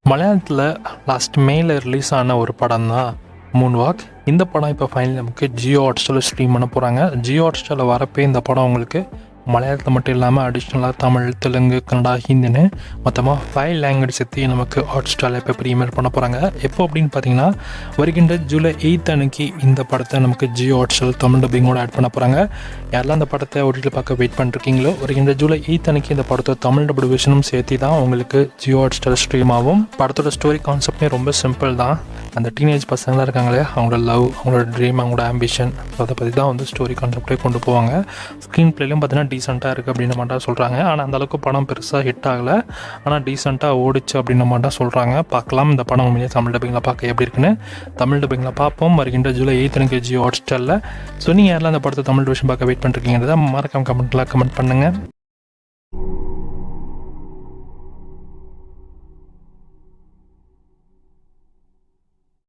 மலையாளத்தில் லாஸ்ட் மேல ரிலீஸ் ஆன ஒரு படம் தான் மூன் வாக். இந்த படம் இப்போ ஃபைனலி நமக்கு ஜியோ ஹாட்ஸ்டாரில் ஸ்ட்ரீம் பண்ண போகிறாங்க. ஜியோ ஹாட்ஸ்டாரில் வரப்போ இந்த படம் உங்களுக்கு மலையாளத்தில் மட்டும் இல்லாமல் அடிஷ்னலாக தமிழ், தெலுங்கு, கன்னடா, ஹிந்தின்னு மொத்தமாக 5 லாங்குவேஜ் சேர்த்து நமக்கு ஹாட்ஸ்டாரில் இப்போ ப்ரீமியர் பண்ண போகிறாங்க. எப்போ அப்படின்னு பார்த்தீங்கன்னா வருகின்ற ஜூலை 8 அன்னைக்கு இந்த படத்தை நமக்கு ஜியோ ஹாட்ஸ்டாரில் தமிழ் டப்பிங்கோடு ஆட் பண்ண போகிறாங்க. யாரெல்லாம் அந்த படத்தை ஓடிடியில் பார்க்க வெயிட் பண்ணிருக்கீங்களோ வருகின்ற ஜூலை 8 அன்னைக்கு இந்த படத்தை தமிழ் டப்பு விஷனும் சேர்த்து தான் உங்களுக்கு ஜியோ ஹாட்ஸ்டார் ஸ்ட்ரீம் ஆகும். படத்தோட ஸ்டோரி கான்செப்டே ரொம்ப சிம்பிள் தான். அந்த டீனேஜ் பசங்களாம் இருக்காங்களே, அவங்களோட லவ், அவங்களோட ட்ரீம், அவங்களோட ஆம்பிஷன், அதை பற்றி தான் வந்து ஸ்டோரி கான்செப்டே கொண்டு போவாங்க. ஸ்க்ரீன் பிளேலையும் பார்த்தீங்கன்னா டீசெண்டாக இருக்குது அப்படின்ற மாதிரி சொல்கிறாங்க. ஆனால் அந்தளவுக்கு படம் பெருசாக ஹிட் ஆகலை, ஆனால் டீசெண்டாக ஓடிச்சு அப்படின்ற மாதிரி சொல்கிறாங்க. பார்க்கலாம் இந்த படம் உண்மையிலே தமிழ் டப்பிங்கில் பார்க்க எப்படி இருக்குன்னு. தமிழ் டப்பிங்கில் பார்ப்போம் வருகின்ற ஜூலை 8 அன்னைக்கு ஜியோ ஹாட்ஸ்டாரில். ஸோ நீங்கள் யாரெல்லாம் அந்த படத்தை தமிழ் விஷயம் பார்க்க வெயிட் பண்ணிருக்கீங்கிறத மறக்காம கமெண்ட் பண்ணுங்கள்.